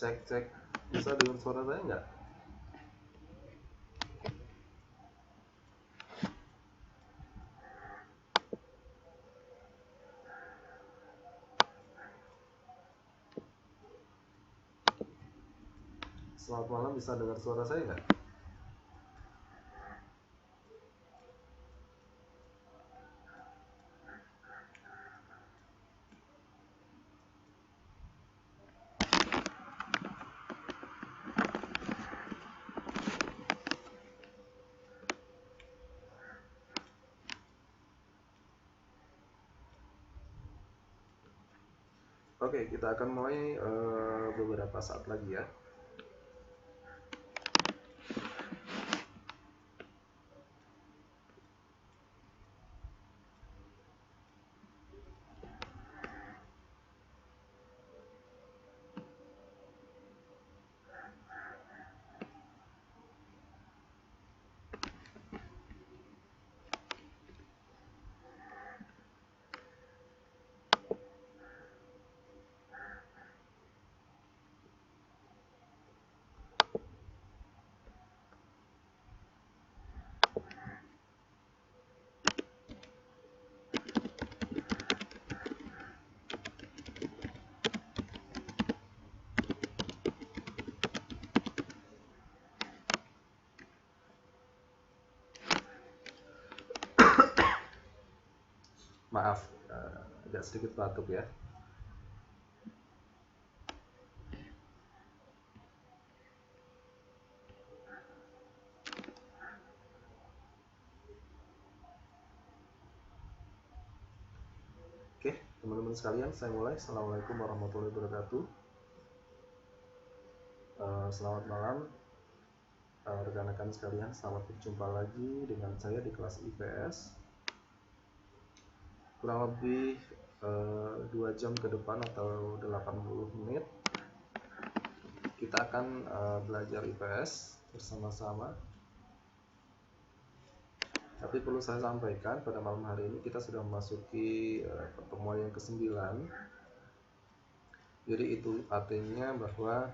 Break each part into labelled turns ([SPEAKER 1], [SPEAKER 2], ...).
[SPEAKER 1] Cek, bisa dengar suara saya nggak? Selamat malam, bisa dengar suara saya nggak? Oke, kita akan mulai beberapa saat lagi ya. Maaf, agak sedikit batuk ya. Oke, teman-teman sekalian, saya mulai. Assalamualaikum warahmatullahi wabarakatuh. Selamat malam, rekan-rekan sekalian. Selamat berjumpa lagi dengan saya di kelas IPS. Kurang lebih 2 jam ke depan atau 80 menit kita akan belajar IPS bersama-sama. Tapi perlu saya sampaikan, pada malam hari ini kita sudah memasuki pertemuan yang ke-9. Jadi itu artinya bahwa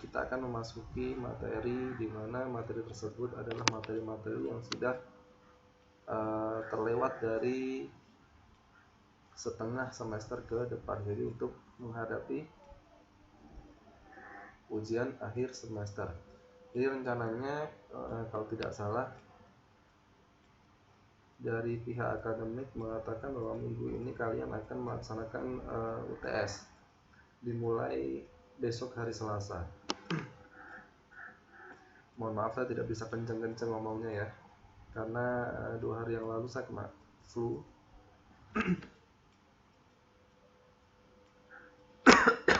[SPEAKER 1] kita akan memasuki materi di mana materi tersebut adalah materi-materi yang sudah terlewat dari setengah semester ke depan. Jadi untuk menghadapi ujian akhir semester. Jadi rencananya kalau tidak salah dari pihak akademik mengatakan bahwa minggu ini kalian akan melaksanakan UTS dimulai besok hari Selasa. Mohon maaf saya tidak bisa kenceng-kenceng ngomongnya ya, karena 2 hari yang lalu saya kena flu.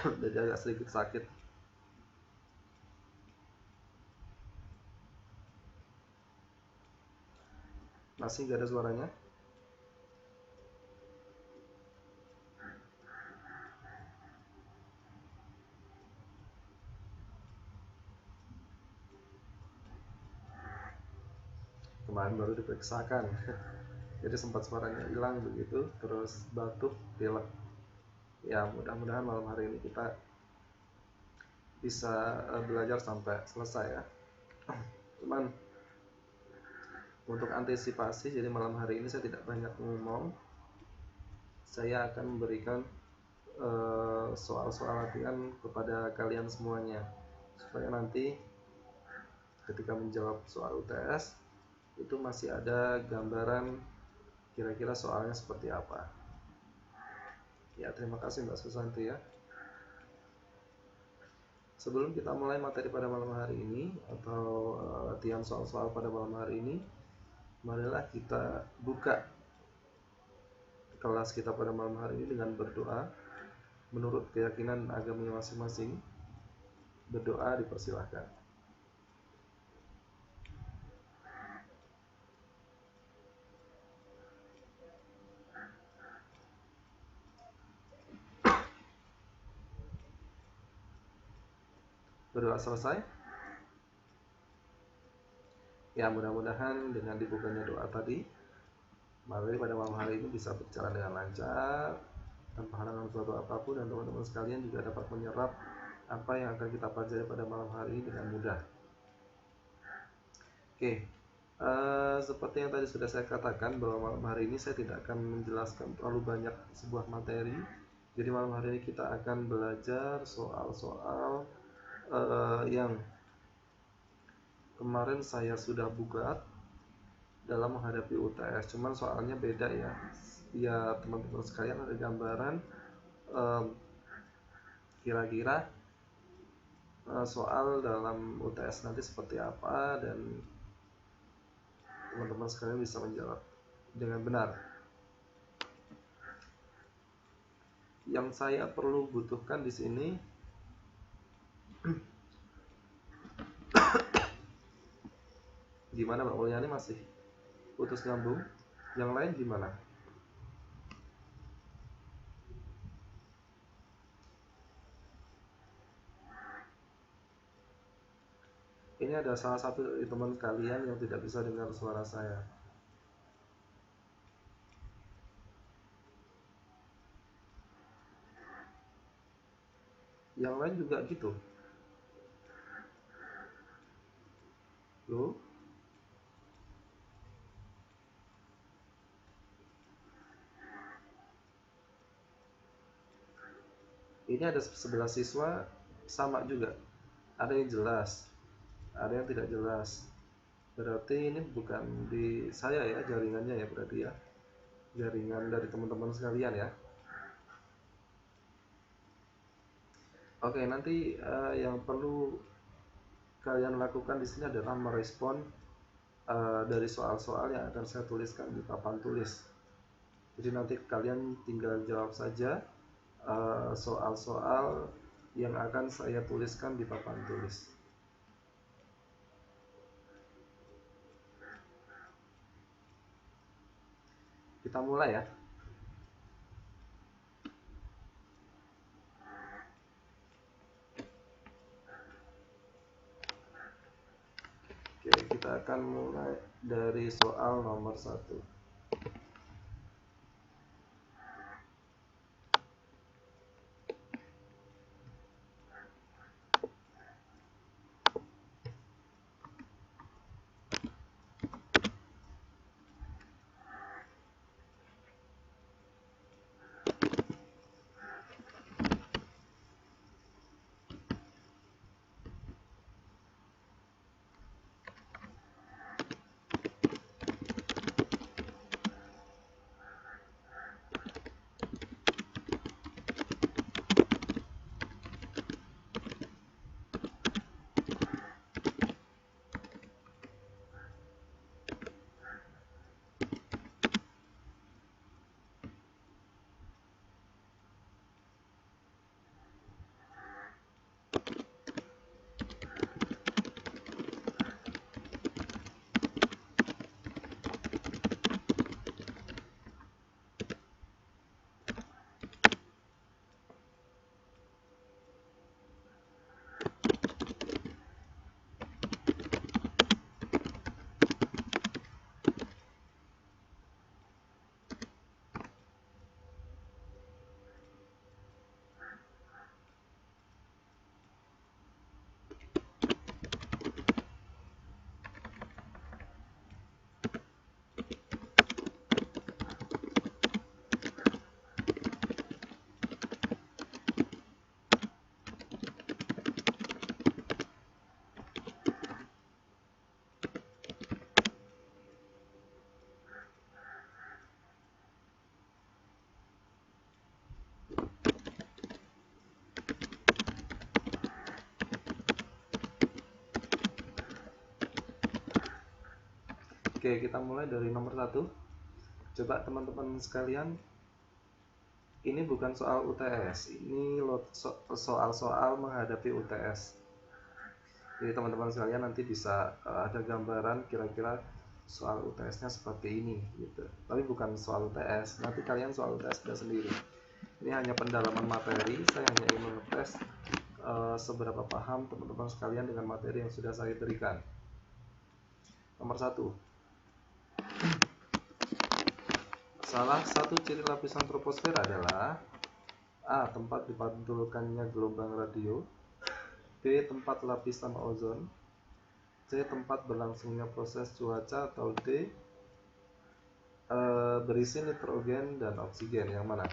[SPEAKER 1] Jadi agak sedikit sakit. Masih gak ada suaranya? Kemarin baru diperiksakan. Jadi sempat suaranya hilang begitu, terus batuk, pilek. Ya mudah-mudahan malam hari ini kita bisa belajar sampai selesai ya. Cuman untuk antisipasi, jadi malam hari ini saya tidak banyak ngomong. Saya akan memberikan soal-soal latihan kepada kalian semuanya, supaya nanti ketika menjawab soal UTS itu masih ada gambaran kira-kira soalnya seperti apa. Ya, terima kasih Mbak Susanti ya. Sebelum kita mulai materi pada malam hari ini atau latihan soal-soal pada malam hari ini, marilah kita buka kelas kita pada malam hari ini dengan berdoa menurut keyakinan agama masing-masing. Berdoa dipersilahkan. Berdoa selesai? Ya, mudah-mudahan dengan dibukanya doa tadi, materi pada malam hari ini bisa berjalan dengan lancar tanpa halangan suatu apapun, dan teman-teman sekalian juga dapat menyerap apa yang akan kita pelajari pada malam hari ini dengan mudah. Oke, seperti yang tadi sudah saya katakan bahwa malam hari ini saya tidak akan menjelaskan terlalu banyak sebuah materi. Jadi malam hari ini kita akan belajar soal-soal yang kemarin saya sudah buat dalam menghadapi UTS. Cuman soalnya beda ya. Ya teman-teman sekalian ada gambaran kira-kira soal dalam UTS nanti seperti apa, dan teman-teman sekalian bisa menjawab dengan benar. Yang saya perlu butuhkan di sini gimana Mbak Mulyani, masih putus nyambung? Yang lain gimana? Ini ada salah satu dari teman kalian yang tidak bisa dengar suara saya. Yang lain juga gitu. Loh? Ini ada 11 siswa sama juga. Ada yang jelas, ada yang tidak jelas. Berarti ini bukan di saya ya jaringannya ya, berarti ya. Jaringan dari teman-teman sekalian ya. Oke, nanti yang perlu kalian lakukan di sini adalah merespon dari soal-soal yang akan saya tuliskan di papan tulis. Jadi nanti kalian tinggal jawab saja soal-soal yang akan saya tuliskan di papan tulis. Kita mulai ya. Oke, kita akan mulai dari soal nomor 1. Oke, kita mulai dari nomor 1. Coba teman-teman sekalian, ini bukan soal UTS, ini soal-soal menghadapi UTS. Jadi teman-teman sekalian nanti bisa ada gambaran kira-kira soal UTS-nya seperti ini gitu. Tapi bukan soal UTS, nanti kalian soal UTS sudah sendiri. Ini hanya pendalaman materi, saya hanya ingin mengetes seberapa paham teman-teman sekalian dengan materi yang sudah saya berikan. Nomor 1. Salah satu ciri lapisan troposfer adalah A. Tempat dipantulkannya gelombang radio. B. Tempat lapisan ozon. C. Tempat berlangsungnya proses cuaca. Atau D. Berisi nitrogen dan oksigen. Yang mana?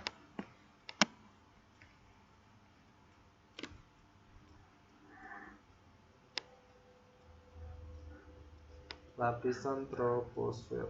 [SPEAKER 1] Lapisan troposfer.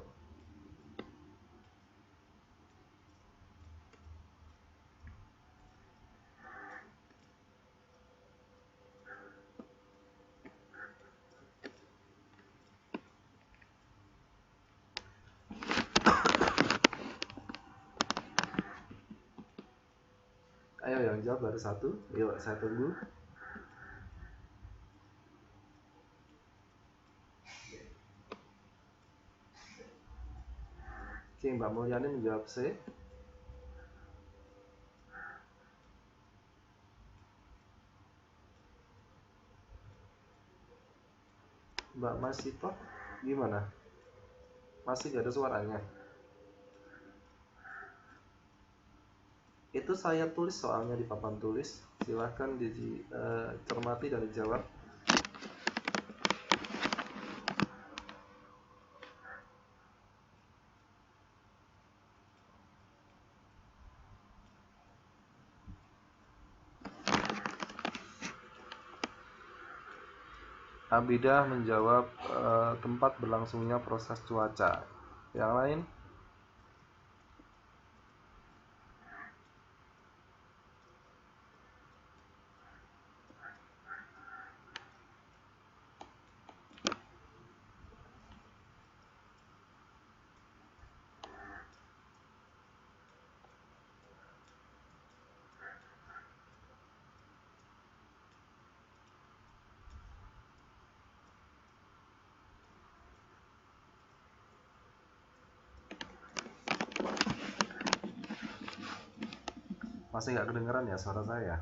[SPEAKER 1] Ayo yang jawab baru satu. Yuk saya tunggu. Oke, Mbak Mulyani menjawab C. Mbak Masito gimana? Masih gak ada suaranya? Itu saya tulis soalnya di papan tulis. Silahkan dicermati dan dijawab. Abidah menjawab tempat berlangsungnya proses cuaca. Yang lain? Masih nggak kedengeran ya suara saya?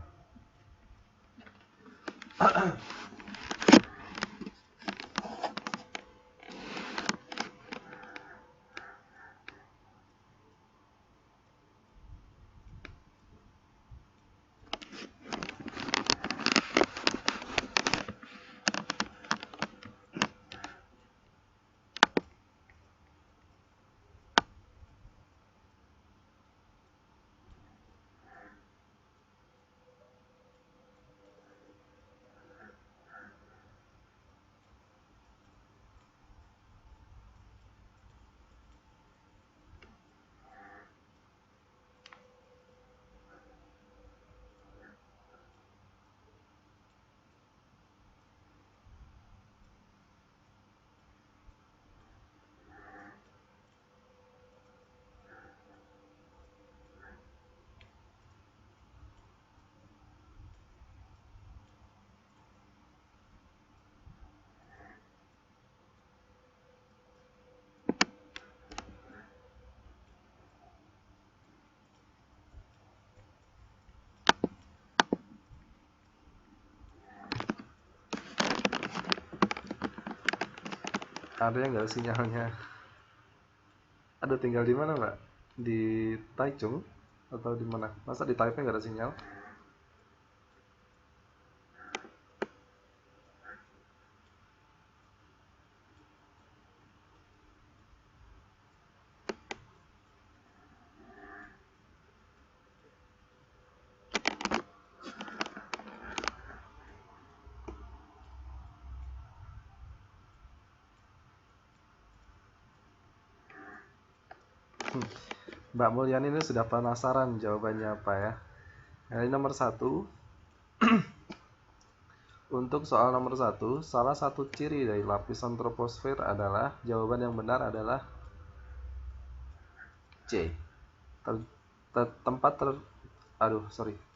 [SPEAKER 1] Ada yang nggak sinyalnya? Ada tinggal di mana, Mbak? Di Taichung atau di mana? Masa di Taipei nggak ada sinyal? Mbak Mulyani ini sudah penasaran jawabannya apa ya? Yang nomor 1. Untuk soal nomor 1, salah satu ciri dari lapisan troposfer adalah, jawaban yang benar adalah C.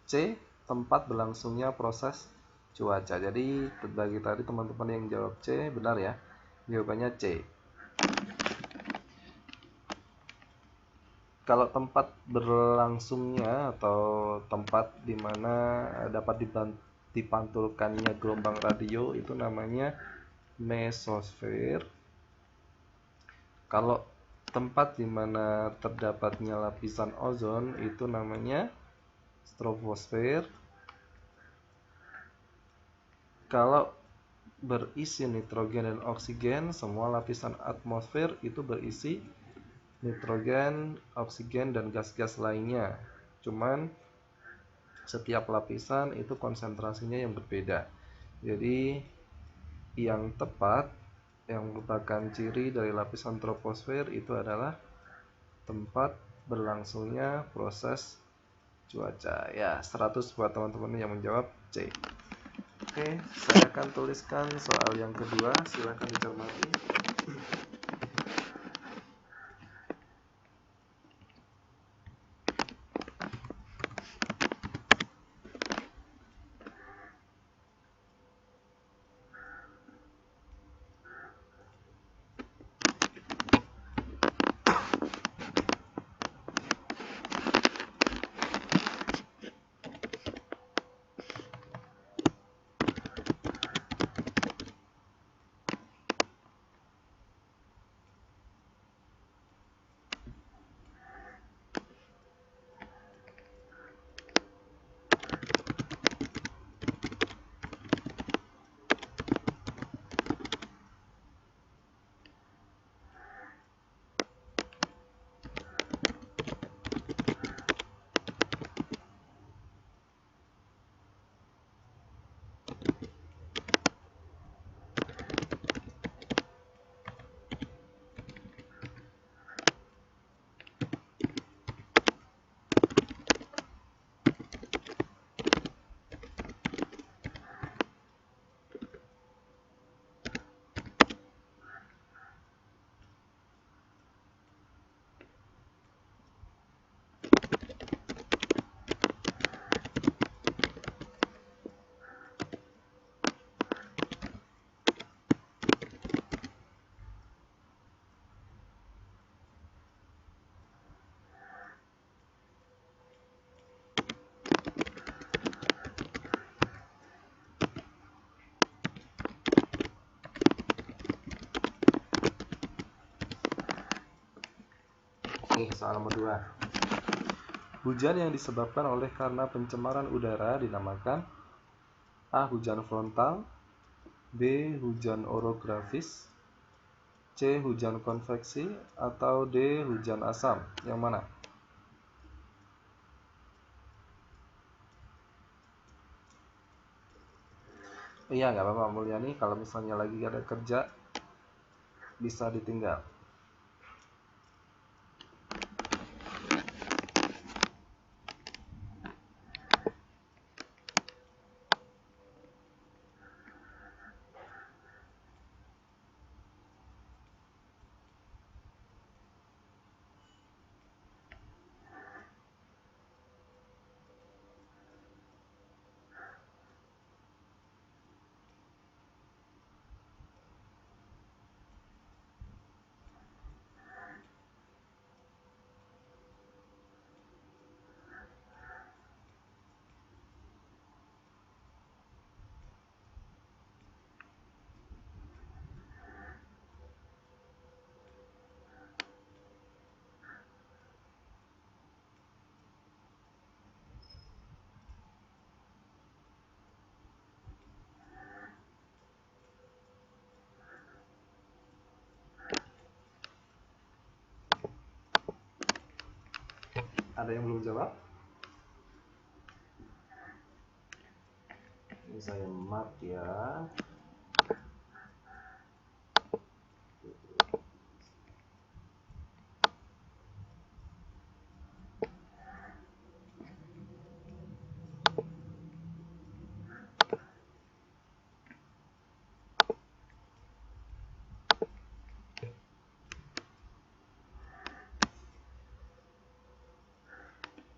[SPEAKER 1] C. Tempat berlangsungnya proses cuaca. Jadi bagi tadi teman-teman yang jawab C benar ya. Jawabannya C. Kalau tempat berlangsungnya atau tempat di mana dapat dipantulkannya gelombang radio itu namanya mesosfer. Kalau tempat di mana terdapatnya lapisan ozon itu namanya troposfer kalau berisi nitrogen dan oksigen, semua lapisan atmosfer itu berisi nitrogen, oksigen, dan gas-gas lainnya. Cuman setiap lapisan itu konsentrasinya yang berbeda. Jadi yang tepat, yang merupakan ciri dari lapisan troposfer itu adalah tempat berlangsungnya proses cuaca. Ya, 100 buat teman-teman yang menjawab C. Oke, saya akan tuliskan soal yang kedua, silakan dicermati. Soal nomor 2. Hujan yang disebabkan oleh karena pencemaran udara dinamakan A. Hujan frontal, B. Hujan orografis, C. Hujan konveksi, atau D. Hujan asam. Yang mana? Iya, nggak apa-apa Mulyani, kalau misalnya lagi ada kerja bisa ditinggal. Ada yang belum jawab? Ini saya mark ya.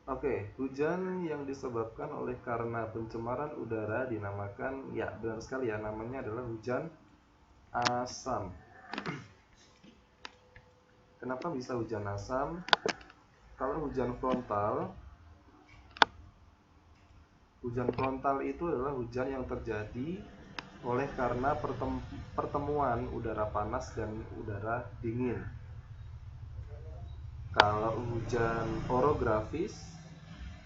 [SPEAKER 1] Oke, hujan yang disebabkan oleh karena pencemaran udara dinamakan, ya benar sekali ya, namanya adalah hujan asam. Kenapa bisa hujan asam? Kalau hujan frontal itu adalah hujan yang terjadi oleh karena pertemuan udara panas dan udara dingin. Kalau hujan orografis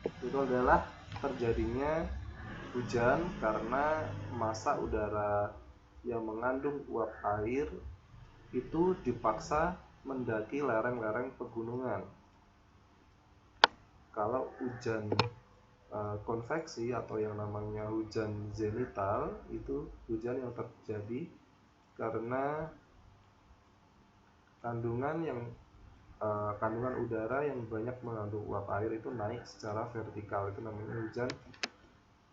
[SPEAKER 1] Itu adalah terjadinya hujan karena massa udara yang mengandung uap air itu dipaksa mendaki lereng-lereng pegunungan. Kalau hujan konveksi atau yang namanya hujan zenital, itu hujan yang terjadi karena kandungan udara yang banyak mengandung uap air itu naik secara vertikal, itu namanya hujan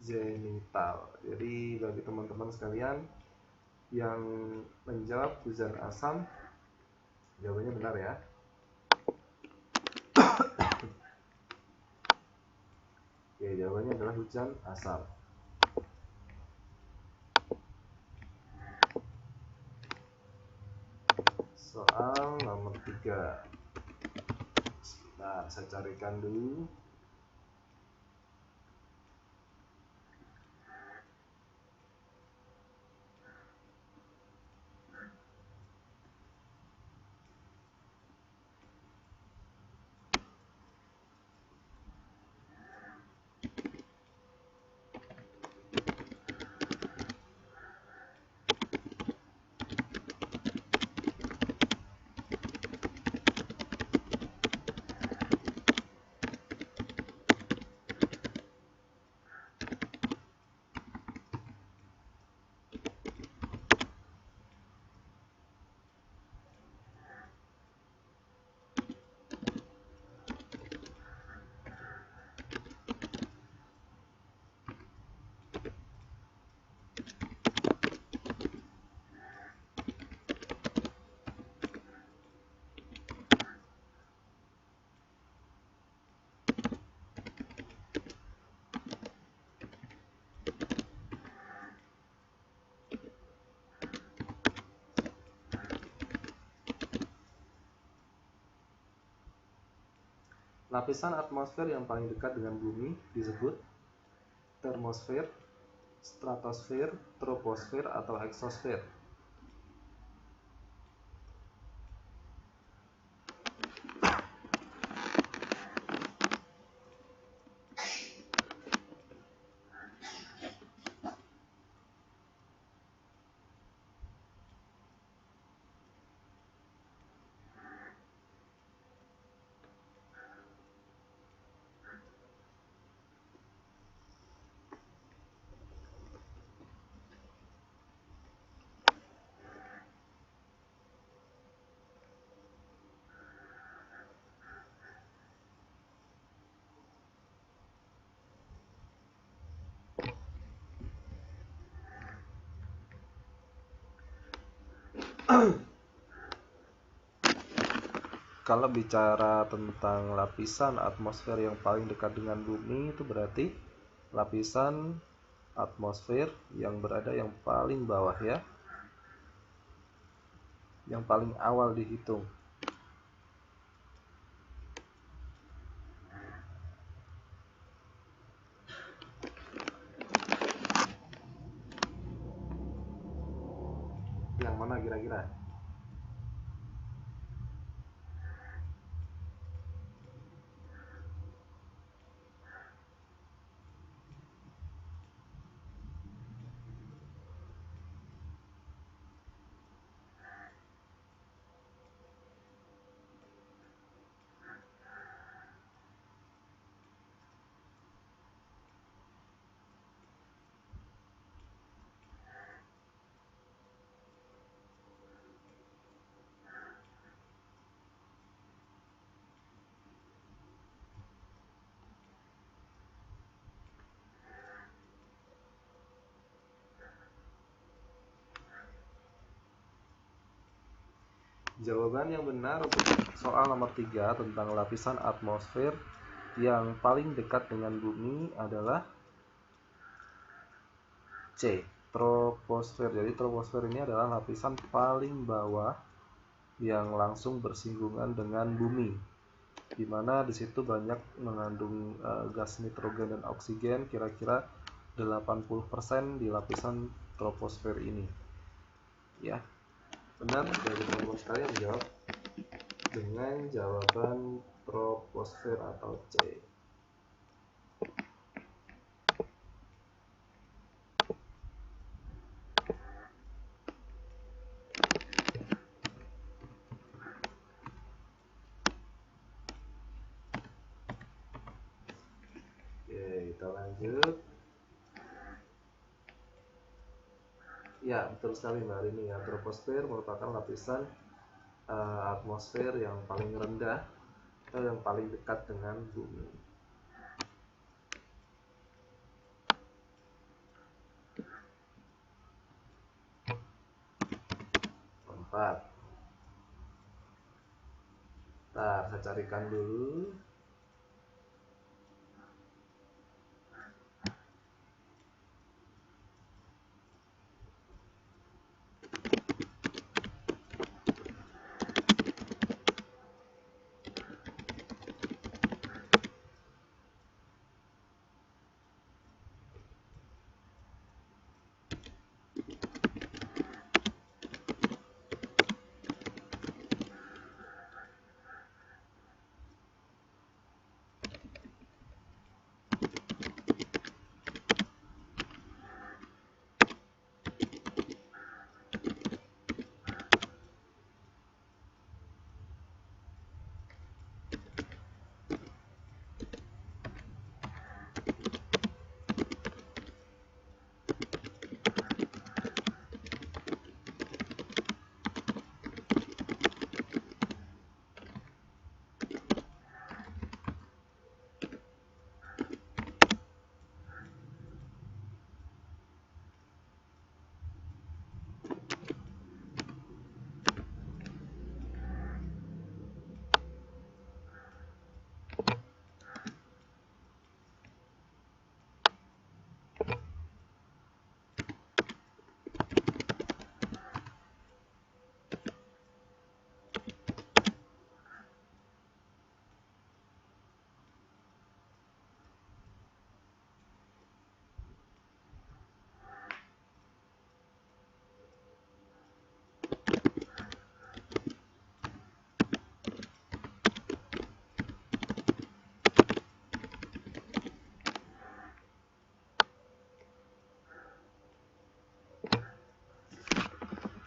[SPEAKER 1] zenital. Jadi bagi teman-teman sekalian yang menjawab hujan asam, jawabannya benar ya. Oke, jawabannya adalah hujan asam. Soal nomor 3. Nah, saya carikan dulu. Lapisan atmosfer yang paling dekat dengan bumi disebut termosfer, stratosfer, troposfer, atau eksosfer. Kalau bicara tentang lapisan atmosfer yang paling dekat dengan bumi, itu berarti lapisan atmosfer yang berada yang paling bawah ya, yang paling awal dihitung. Yang mana kira-kira? Jawaban yang benar untuk soal nomor 3 tentang lapisan atmosfer yang paling dekat dengan bumi adalah C, troposfer. Jadi troposfer ini adalah lapisan paling bawah yang langsung bersinggungan dengan bumi, di mana di situ banyak mengandung gas nitrogen dan oksigen, kira-kira 80% di lapisan troposfer ini. Ya, benar dari teman-teman sekalian menjawab dengan jawaban troposfer atau C. Ya, betul sekali Mbak Rini. Ya, troposfer merupakan lapisan atmosfer yang paling rendah atau yang paling dekat dengan bumi. 4. Nah, saya carikan dulu.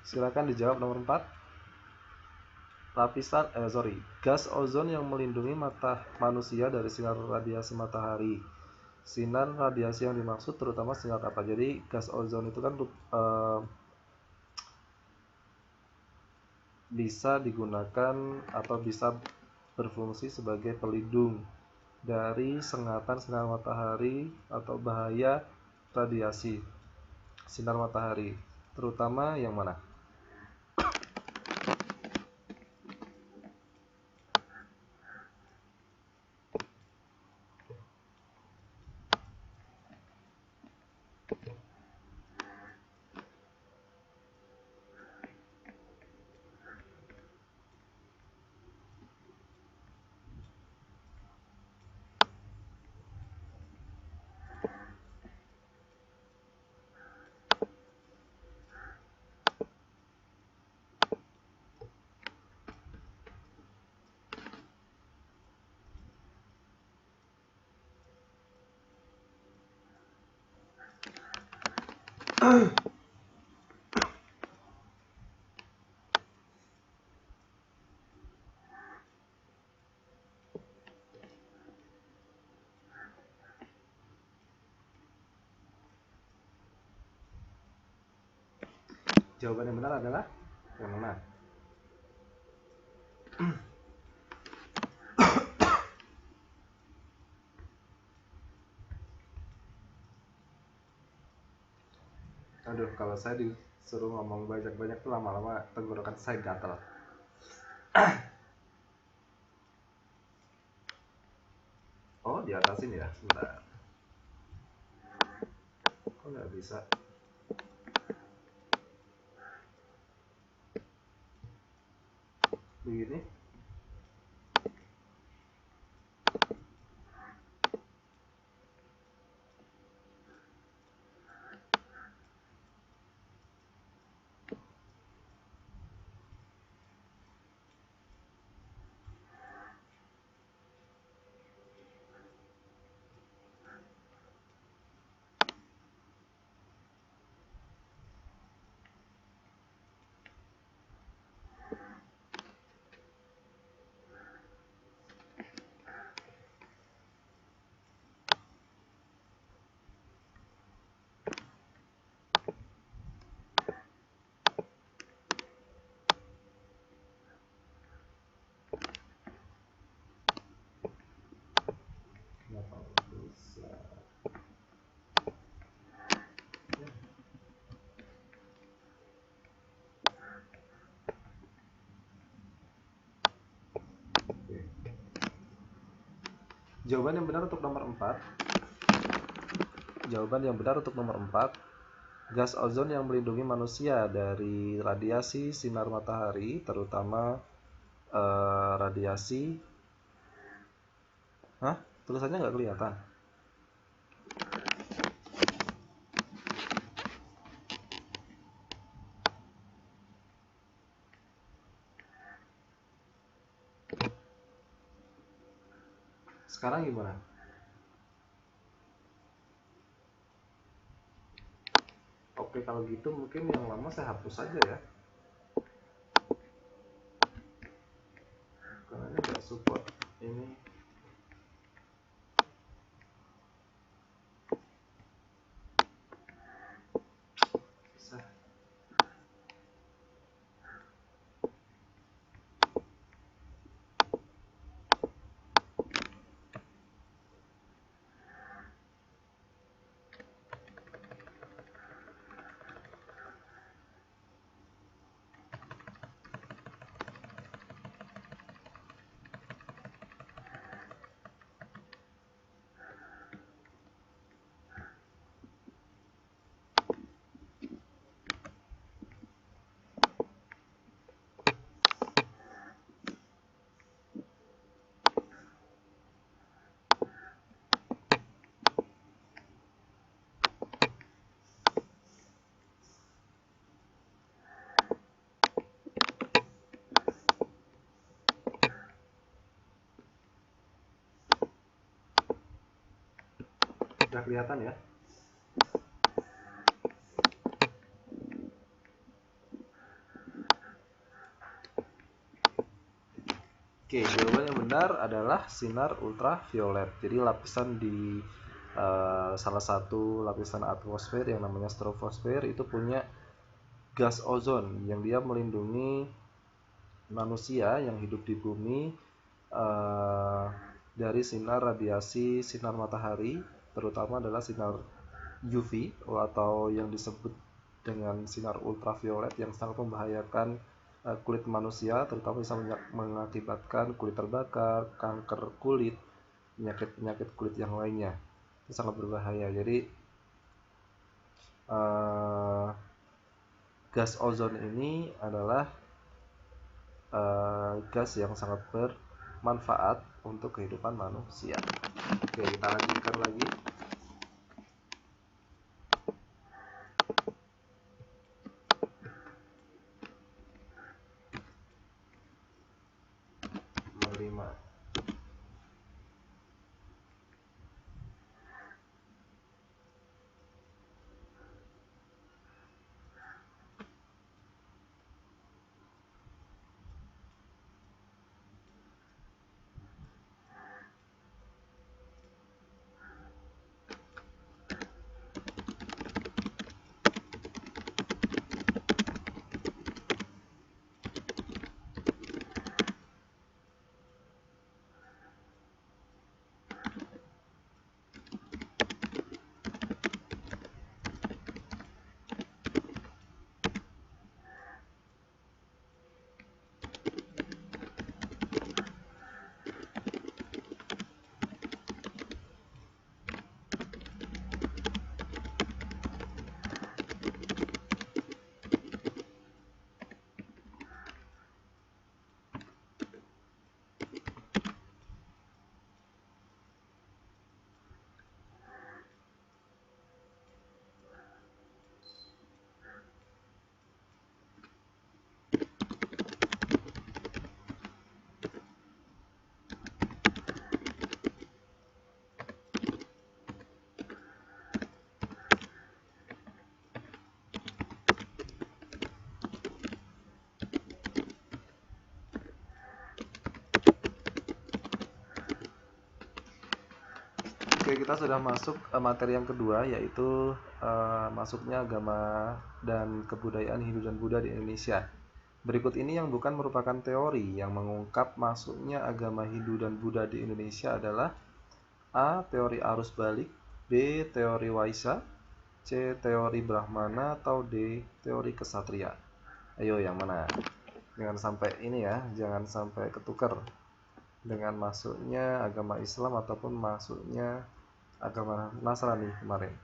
[SPEAKER 1] Silakan dijawab nomor 4. Gas ozon yang melindungi mata manusia dari sinar radiasi matahari. Sinar radiasi yang dimaksud terutama sinar apa? Jadi gas ozon itu kan bisa digunakan atau bisa berfungsi sebagai pelindung dari sengatan sinar matahari atau bahaya radiasi sinar matahari, terutama yang mana? Jawaban yang benar adalah yang mana? Aduh, kalau saya disuruh ngomong banyak-banyak tuh lama-lama tenggorokan saya gatal. Oh, di atasin ya? Sebentar. Kok nggak bisa? Begini? Jawaban yang benar untuk nomor 4. Jawaban yang benar untuk nomor 4. Gas ozon yang melindungi manusia dari radiasi sinar matahari, terutama radiasi. Tulisannya nggak kelihatan. Sekarang gimana? Oke, kalau gitu mungkin yang lama saya hapus saja ya, karena ini nggak support ini. Sudah kelihatan ya? Oke, jawaban yang benar adalah sinar ultraviolet. Jadi lapisan di salah satu lapisan atmosfer yang namanya stratosfer itu punya gas ozon yang dia melindungi manusia yang hidup di bumi dari sinar radiasi sinar matahari, terutama adalah sinar UV atau yang disebut dengan sinar ultraviolet yang sangat membahayakan kulit manusia, terutama bisa mengakibatkan kulit terbakar, kanker kulit, penyakit kulit yang lainnya. Itu sangat berbahaya. Jadi gas ozon ini adalah gas yang sangat bermanfaat untuk kehidupan manusia. Oke, kita lanjutkan lagi. Nomor 5. Oke, kita sudah masuk materi yang kedua, yaitu masuknya agama dan kebudayaan Hindu dan Buddha di Indonesia. Berikut ini yang bukan merupakan teori yang mengungkap masuknya agama Hindu dan Buddha di Indonesia adalah A. Teori arus balik, B. Teori Waisa, C. Teori Brahmana, atau D. Teori kesatria. Ayo, yang mana? Jangan sampai ini ya, jangan sampai ketukar. dengan masuknya agama Islam ataupun masuknya agama Nasrani kemarin.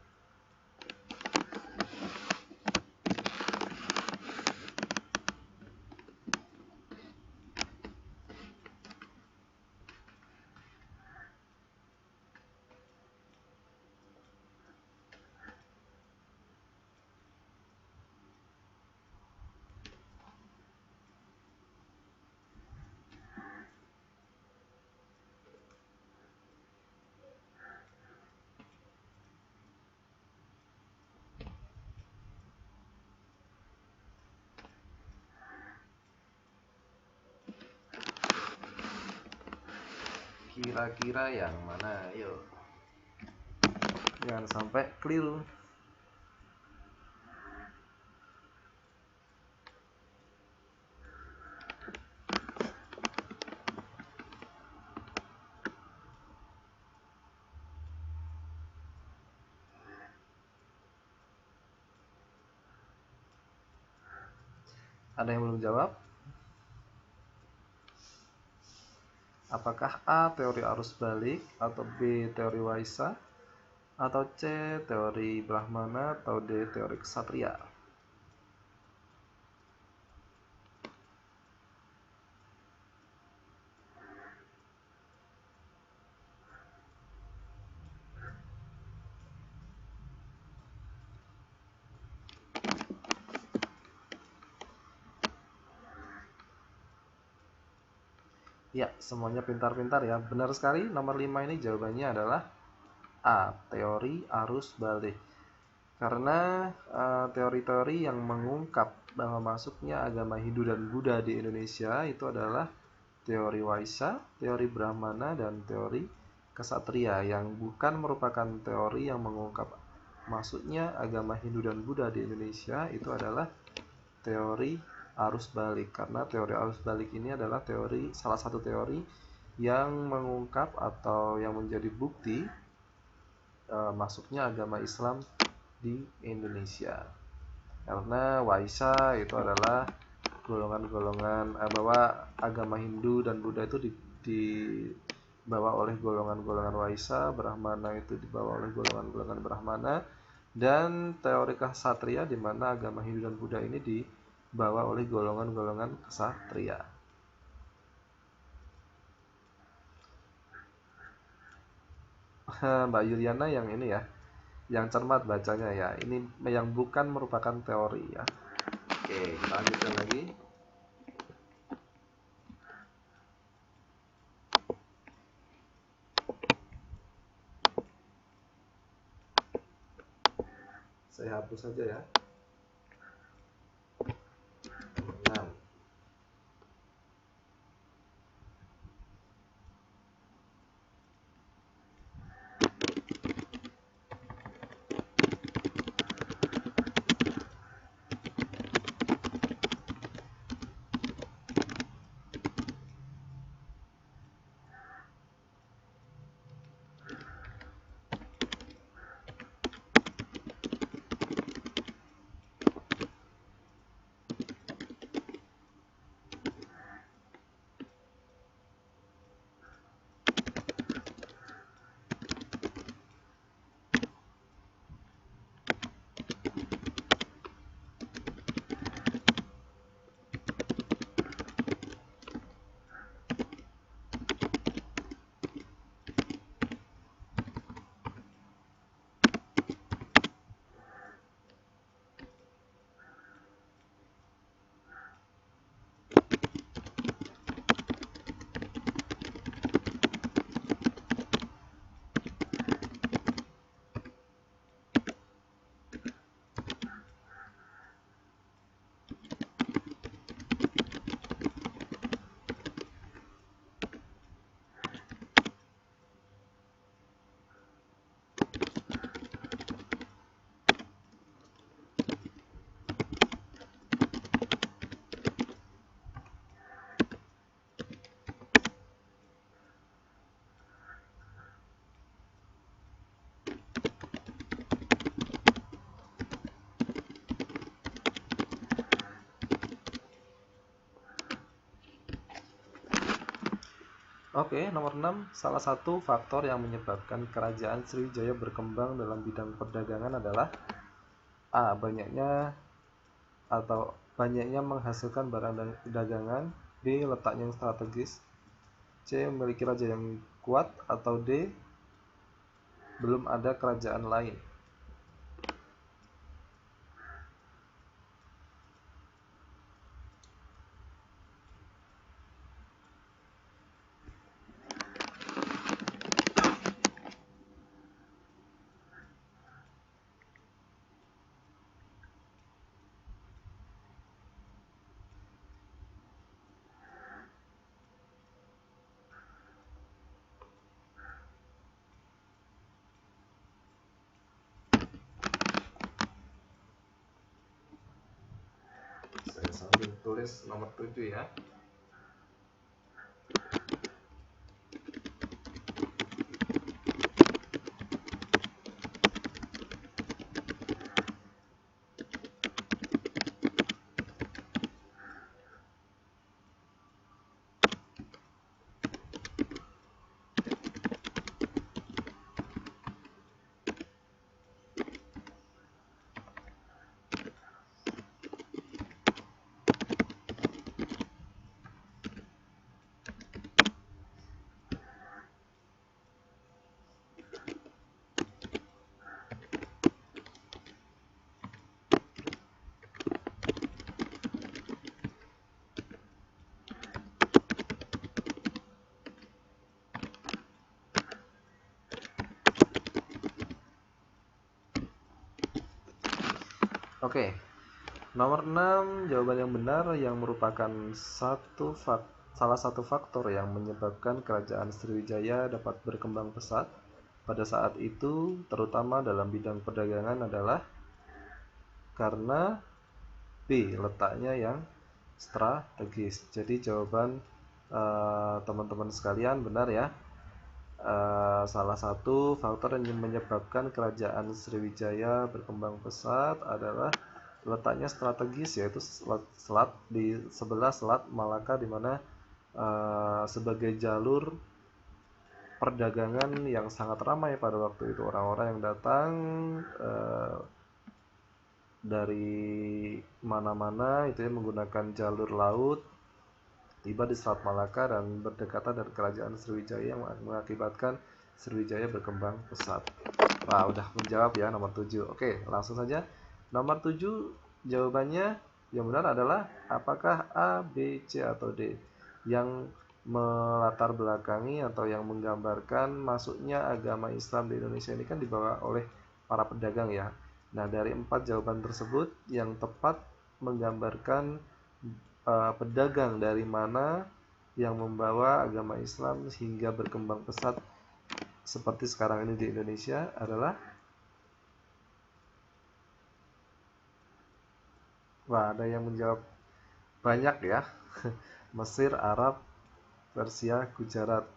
[SPEAKER 1] Kira-kira yang mana? Yuk, jangan sampai keliru. Ada yang belum jawab? Apakah A. teori arus balik, atau B. teori Waisa, atau C. teori Brahmana, atau D. teori Ksatria? Ya, semuanya pintar-pintar ya. Benar sekali, nomor 5 ini jawabannya adalah A. teori arus balik. Karena teori-teori yang mengungkap bahwa masuknya agama Hindu dan Buddha di Indonesia itu adalah teori Waisa, teori Brahmana, dan teori Ksatria, yang bukan merupakan teori yang mengungkap masuknya agama Hindu dan Buddha di Indonesia. Itu adalah teori arus balik, karena teori arus balik ini adalah salah satu teori yang mengungkap atau yang menjadi bukti masuknya agama Islam di Indonesia. Karena Waisa itu adalah golongan-golongan bahwa agama Hindu dan Buddha itu dibawa oleh golongan-golongan Waisa, Brahmana itu dibawa oleh golongan-golongan Brahmana, dan teori Ksatria di mana agama Hindu dan Buddha ini dibawa oleh golongan-golongan Ksatria. Mbak Yuliana yang ini ya, yang cermat bacanya ya. Ini yang bukan merupakan teori ya. Oke, kita lanjutkan lagi. Saya hapus saja ya. 6. Oke, nomor 6, salah satu faktor yang menyebabkan kerajaan Sriwijaya berkembang dalam bidang perdagangan adalah A. Banyaknya menghasilkan barang dagangan, B. Letaknya yang strategis, C. Memiliki raja yang kuat, atau D. Belum ada kerajaan lain. Saya sambil tulis nomor 7 ya. Oke, nomor 6, jawaban yang benar yang merupakan salah satu faktor yang menyebabkan kerajaan Sriwijaya dapat berkembang pesat pada saat itu, terutama dalam bidang perdagangan adalah karena B. Letaknya yang strategis. Jadi jawaban teman-teman sekalian benar ya. Salah satu faktor yang menyebabkan kerajaan Sriwijaya berkembang pesat adalah letaknya strategis, yaitu selat di sebelah Selat Malaka, di mana sebagai jalur perdagangan yang sangat ramai pada waktu itu. Orang-orang yang datang dari mana-mana itu ya, menggunakan jalur laut, tiba di Selat Malaka dan berdekatan dengan kerajaan Sriwijaya yang mengakibatkan Sriwijaya berkembang pesat. Wah, udah menjawab ya nomor 7. Oke, langsung saja. Nomor 7, jawabannya yang benar adalah apakah A, B, C, atau D? Yang melatar belakangi atau yang menggambarkan masuknya agama Islam di Indonesia ini kan dibawa oleh para pedagang ya. Nah, dari 4 jawaban tersebut yang tepat menggambarkan pedagang dari mana yang membawa agama Islam hingga berkembang pesat seperti sekarang ini di Indonesia adalah, wah, ada yang menjawab banyak ya. Mesir, Arab, Persia, Gujarat.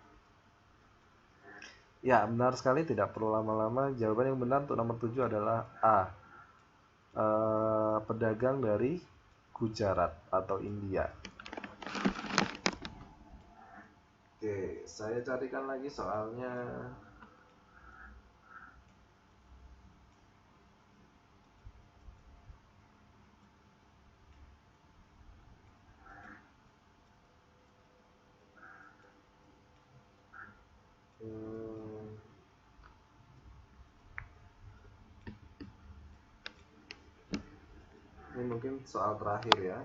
[SPEAKER 1] Ya, benar sekali, tidak perlu lama-lama. Jawaban yang benar untuk nomor 7 adalah A. Pedagang dari Gujarat atau India. Oke, saya carikan lagi soalnya. Ini mungkin soal terakhir ya.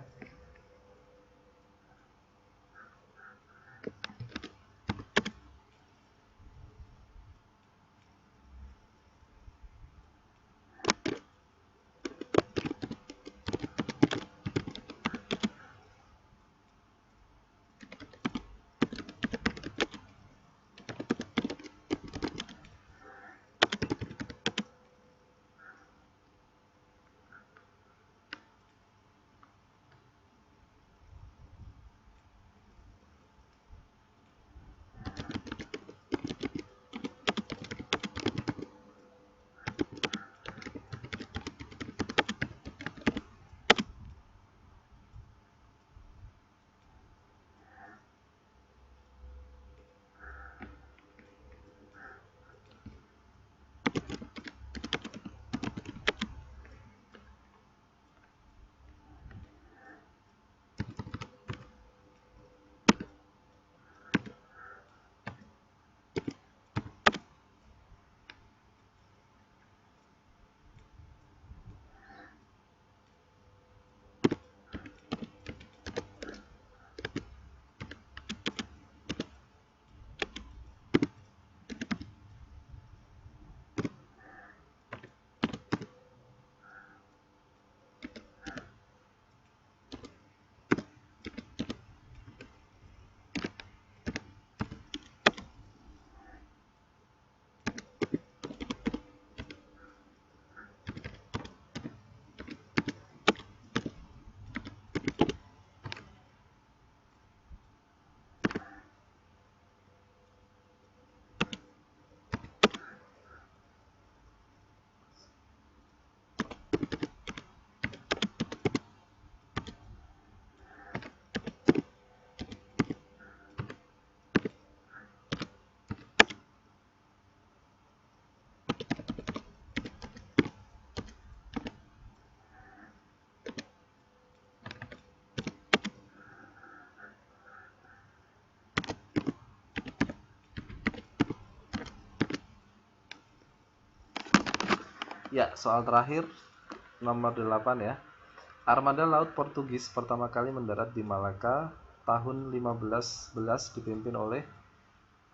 [SPEAKER 1] Ya, soal terakhir nomor 8 ya. Armada laut Portugis pertama kali mendarat di Malaka tahun 1511 dipimpin oleh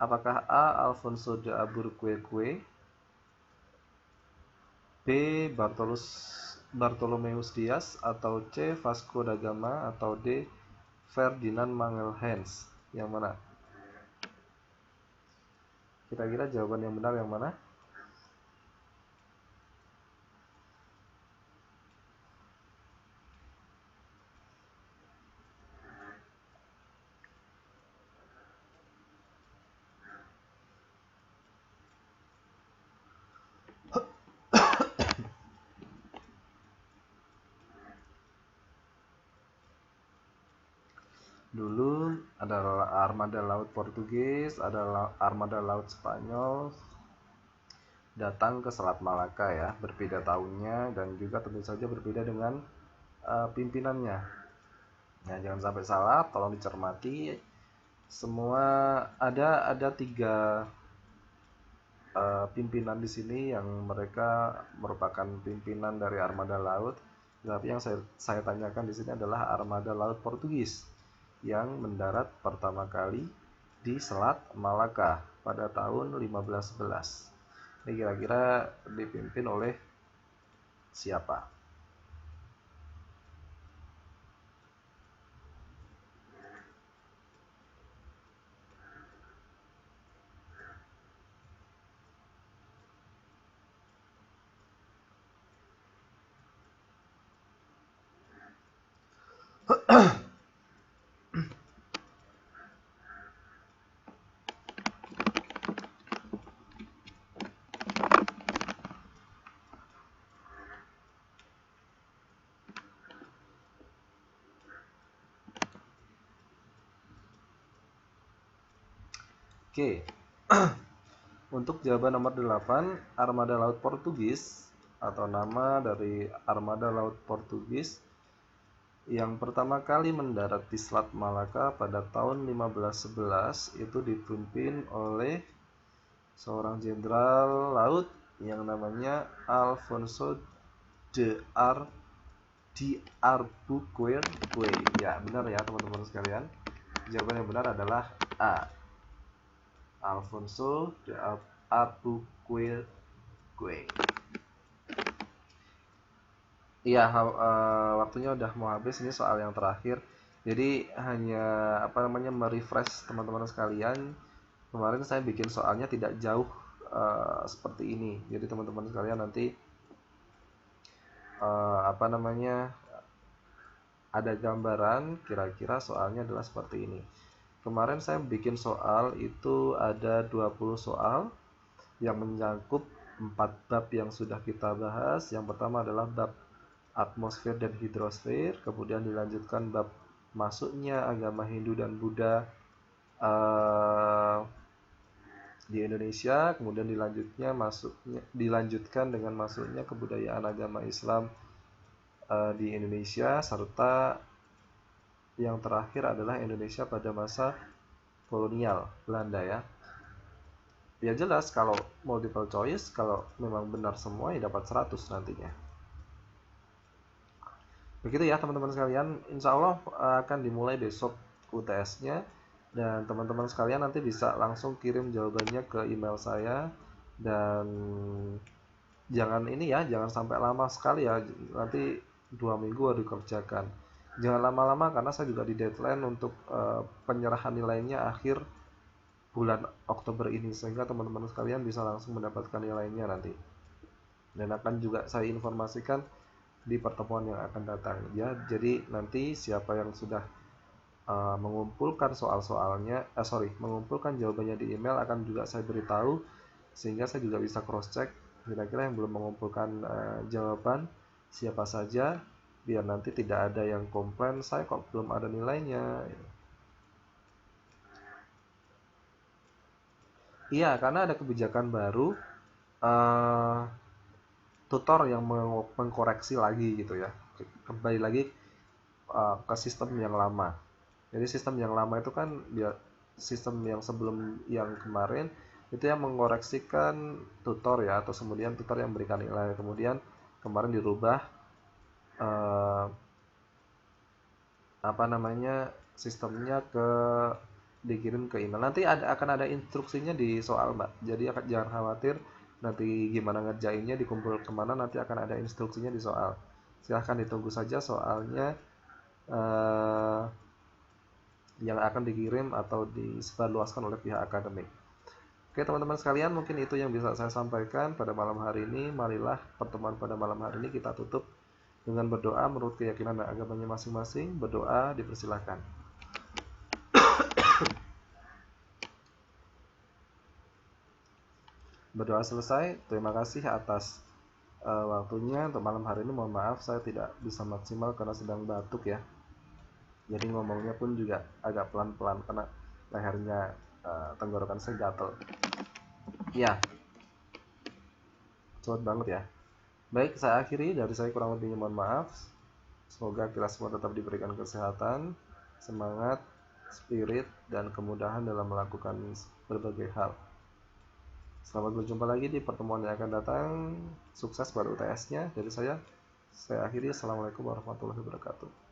[SPEAKER 1] apakah A. Alfonso de Albuquerque, B. Bartolomeus Dias, atau C. Vasco da Gama, atau D. Ferdinand Magelhaens? Yang mana? Kira-kira jawaban yang benar yang mana? Dulu ada armada laut Portugis, ada armada laut Spanyol datang ke Selat Malaka ya, berbeda tahunnya dan juga tentu saja berbeda dengan pimpinannya. Nah, jangan sampai salah, tolong dicermati. Semua ada 3 pimpinan di sini yang mereka merupakan pimpinan dari armada laut. Tapi yang saya tanyakan di sini adalah armada laut Portugis yang mendarat pertama kali di Selat Malaka pada tahun 1511. Ini kira-kira dipimpin oleh siapa? Oke. Untuk jawaban nomor 8, armada laut Portugis atau nama dari armada laut Portugis yang pertama kali mendarat di Selat Malaka pada tahun 1511 itu dipimpin oleh seorang jenderal laut yang namanya Alfonso de Albuquerque. Ya, benar ya teman-teman sekalian. Jawaban yang benar adalah A. Alfonso de Albuquerque. Iya, waktunya udah mau habis. Ini soal yang terakhir. Jadi hanya merefresh teman-teman sekalian. Kemarin saya bikin soalnya tidak jauh seperti ini. Jadi teman-teman sekalian nanti ada gambaran kira-kira soalnya adalah seperti ini. Kemarin saya bikin soal itu ada 20 soal yang menyangkut 4 bab yang sudah kita bahas. Yang pertama adalah bab atmosfer dan hidrosfer, kemudian dilanjutkan bab masuknya agama Hindu dan Buddha di Indonesia, kemudian dilanjutkan dengan masuknya kebudayaan agama Islam di Indonesia, serta yang terakhir adalah Indonesia pada masa kolonial Belanda ya. Ya jelas kalau multiple choice, kalau memang benar semua ya dapat 100 nantinya. Begitu ya teman-teman sekalian, insya Allah akan dimulai besok UTS-nya. Dan teman-teman sekalian nanti bisa langsung kirim jawabannya ke email saya. Dan jangan jangan sampai lama sekali ya, nanti 2 minggu baru dikerjakan. Jangan lama-lama karena saya juga di deadline untuk penyerahan nilainya akhir bulan Oktober ini, sehingga teman-teman sekalian bisa langsung mendapatkan nilainya nanti. Dan akan juga saya informasikan di pertemuan yang akan datang ya. Jadi nanti siapa yang sudah mengumpulkan mengumpulkan jawabannya di email akan juga saya beritahu, sehingga saya juga bisa cross check kira-kira yang belum mengumpulkan jawaban siapa saja, biar nanti tidak ada yang komplain saya kok belum ada nilainya. Iya, karena ada kebijakan baru, tutor yang mengkoreksi lagi gitu ya, kembali lagi ke sistem yang lama. Jadi sistem yang lama itu kan sistem yang sebelum yang kemarin itu yang mengoreksikan tutor ya, atau kemudian tutor yang memberikan nilai, kemudian kemarin dirubah apa namanya, sistemnya ke dikirim ke email. Nanti akan ada instruksinya di soal, Mbak. Jadi jangan khawatir nanti gimana ngerjainnya, dikumpul kemana, nanti akan ada instruksinya di soal. Silahkan ditunggu saja soalnya yang akan dikirim atau disebarluaskan oleh pihak akademik. Oke teman-teman sekalian, mungkin itu yang bisa saya sampaikan pada malam hari ini. Marilah pertemuan pada malam hari ini kita tutup dengan berdoa menurut keyakinan dan agamanya masing-masing. Berdoa dipersilahkan. Berdoa selesai. Terima kasih atas waktunya untuk malam hari ini. Mohon maaf saya tidak bisa maksimal karena sedang batuk ya. Jadi ngomongnya pun juga agak pelan-pelan karena lehernya, tenggorokan saya gatel. Ya, cepet banget ya. Baik, saya akhiri. Dari saya kurang lebihnya mohon maaf. Semoga kita semua tetap diberikan kesehatan, semangat, spirit, dan kemudahan dalam melakukan berbagai hal. Selamat berjumpa lagi di pertemuan yang akan datang. Sukses pada UTS-nya. Dari saya akhiri. Assalamualaikum warahmatullahi wabarakatuh.